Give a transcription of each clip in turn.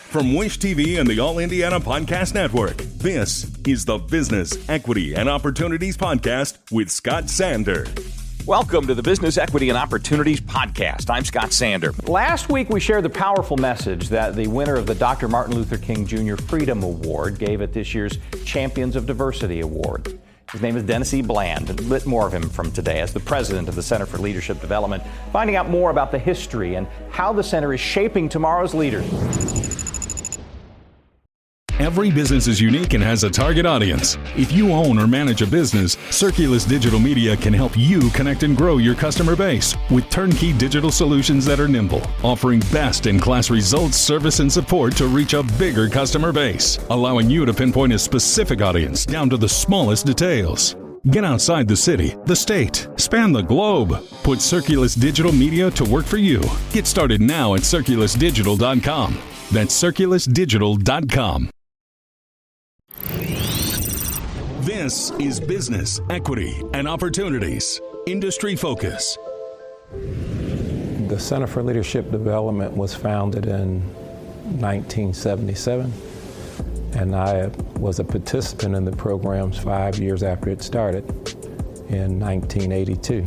From Wish TV and the All Indiana Podcast Network, this is the Business, Equity, and Opportunities Podcast with Scott Sander. Welcome to the Business, Equity, and Opportunities Podcast. I'm Scott Sander. Last week, we shared the powerful message that the winner of the Dr. Martin Luther King Jr. Freedom Award gave at this year's Champions of Diversity Award. His name is Dennis E. Bland. A bit more of him from today as the president of the Center for Leadership Development, finding out more about the history and how the center is shaping tomorrow's leaders. Every business is unique and has a target audience. If you own or manage a business, Circulus Digital Media can help you connect and grow your customer base with turnkey digital solutions that are nimble, offering best-in-class results, service, and support to reach a bigger customer base, allowing you to pinpoint a specific audience down to the smallest details. Get outside the city, the state, span the globe. Put Circulus Digital Media to work for you. Get started now at circulusdigital.com. That's circulusdigital.com. This is Business, Equity, and Opportunities. Industry Focus. The Center for Leadership Development was founded in 1977, and I was a participant in the programs 5 years after it started in 1982.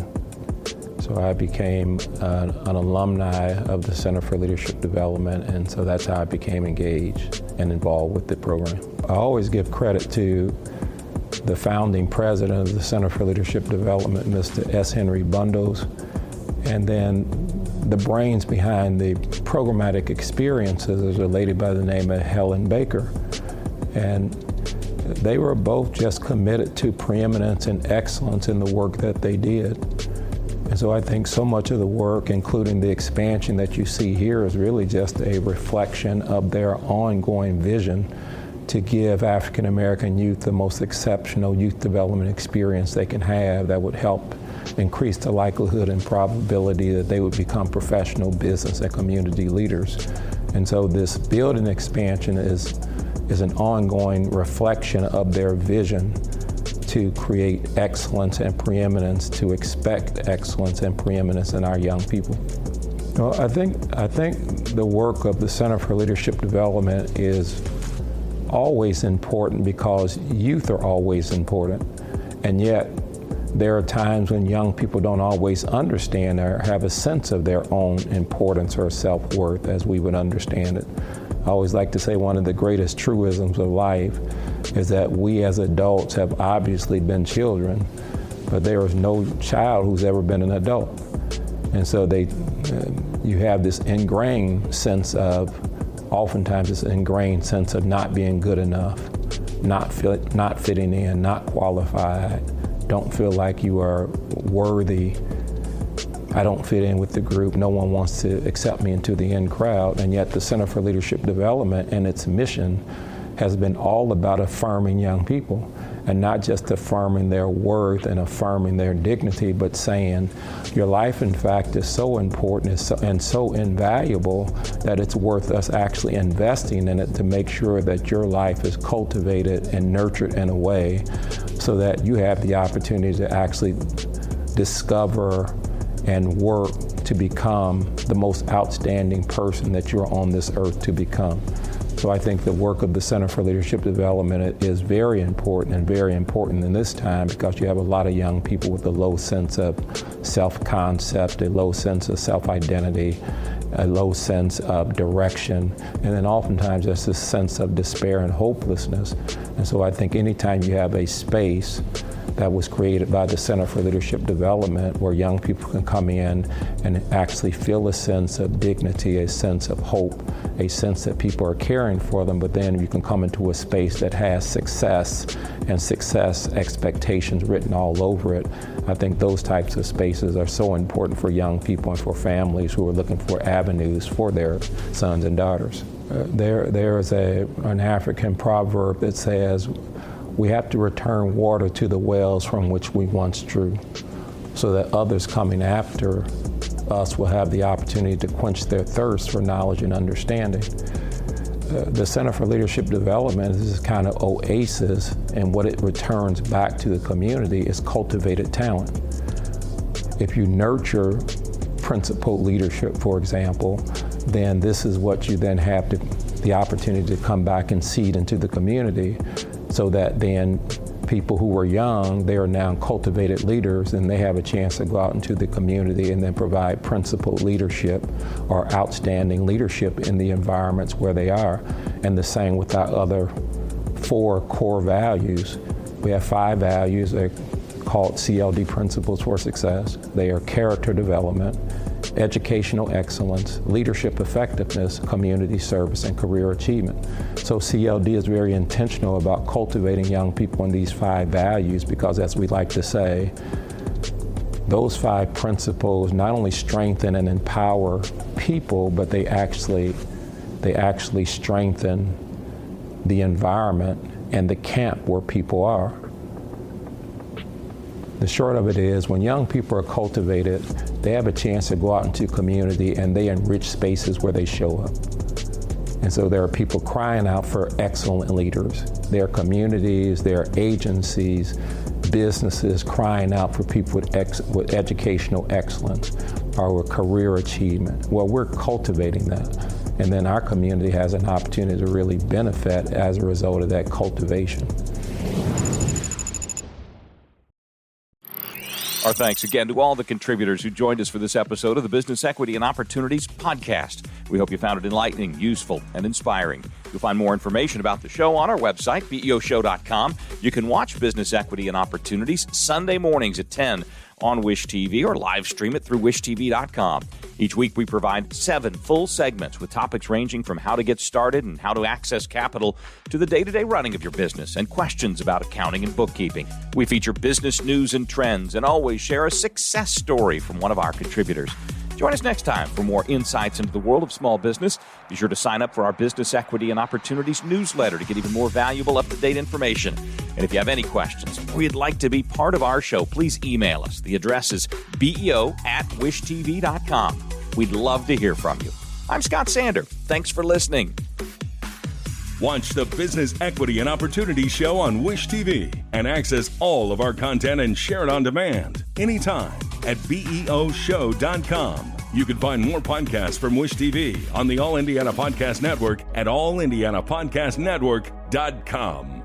So I became an alumni of the Center for Leadership Development, and so that's how I became engaged and involved with the program. I always give credit to the founding president of the Center for Leadership Development, Mr. S. Henry Bundos, and then the brains behind the programmatic experiences is a lady by the name of Helen Baker. And they were both just committed to preeminence and excellence in the work that they did. And so I think so much of the work, including the expansion that you see here, is really just a reflection of their ongoing vision to give African American youth the most exceptional youth development experience they can have that would help increase the likelihood and probability that they would become professional business and community leaders. And so this building expansion is an ongoing reflection of their vision to create excellence and preeminence, to expect excellence and preeminence in our young people. Well, I think the work of the Center for Leadership Development is always important because youth are always important, and yet there are times when young people don't always understand or have a sense of their own importance or self-worth as we would understand it. I always like to say one of the greatest truisms of life is that we as adults have obviously been children, but there is no child who's ever been an adult. And so you have this ingrained sense of, oftentimes this ingrained sense of not being good enough, not fitting in, not qualified, don't feel like you are worthy. I don't fit in with the group. No one wants to accept me into the in crowd. And yet the Center for Leadership Development and its mission has been all about affirming young people, and not just affirming their worth and affirming their dignity, but saying your life, in fact, is so important and so invaluable that it's worth us actually investing in it to make sure that your life is cultivated and nurtured in a way so that you have the opportunity to actually discover and work to become the most outstanding person that you're on this earth to become. So I think the work of the Center for Leadership Development is very important in this time, because you have a lot of young people with a low sense of self-concept, a low sense of self-identity, a low sense of direction, and then oftentimes there's this sense of despair and hopelessness. And so I think anytime you have a space that was created by the Center for Leadership Development where young people can come in and actually feel a sense of dignity, a sense of hope, a sense that people are caring for them, but then you can come into a space that has success and success expectations written all over it. I think those types of spaces are so important for young people and for families who are looking for avenues for their sons and daughters. There is an African proverb that says, we have to return water to the wells from which we once drew, so that others coming after us will have the opportunity to quench their thirst for knowledge and understanding. The Center for Leadership Development is this kind of oasis, and what it returns back to the community is cultivated talent. If you nurture principled leadership, for example, then this is what you then have to the opportunity to come back and seed into the community, so that then people who were young, they are now cultivated leaders, and they have a chance to go out into the community and then provide principled leadership or outstanding leadership in the environments where they are. And the same with our other 4 core values. We have 5 values. They're called CLD Principles for Success. They are character development, educational excellence, leadership effectiveness, community service, and career achievement. So CLD is very intentional about cultivating young people in these 5 values, because, as we like to say, those 5 principles not only strengthen and empower people, but they actually strengthen the environment and the camp where people are. The short of it is, when young people are cultivated, they have a chance to go out into community and they enrich spaces where they show up. And so there are people crying out for excellent leaders. There are communities, there are agencies, businesses crying out for people with educational excellence or with career achievement. Well, we're cultivating that. And then our community has an opportunity to really benefit as a result of that cultivation. Our thanks again to all the contributors who joined us for this episode of the Business Equity and Opportunities podcast. We hope you found it enlightening, useful, and inspiring. You'll find more information about the show on our website, BEOshow.com. You can watch Business Equity and Opportunities Sunday mornings at 10 on Wish TV, or live stream it through wishtv.com. Each week we provide 7 full segments with topics ranging from how to get started and how to access capital to the day-to-day running of your business and questions about accounting and bookkeeping. We feature business news and trends and always share a success story from one of our contributors. Join us next time for more insights into the world of small business. Be sure to sign up for our Business Equity and Opportunities newsletter to get even more valuable, up-to-date information. And if you have any questions or you'd like to be part of our show, please email us. The address is beo@wishtv.com. We'd love to hear from you. I'm Scott Sander. Thanks for listening. Watch the Business Equity and Opportunity Show on Wish TV and access all of our content and share it on demand anytime at BEOshow.com. You can find more podcasts from Wish TV on the All Indiana Podcast Network at allindianapodcastnetwork.com.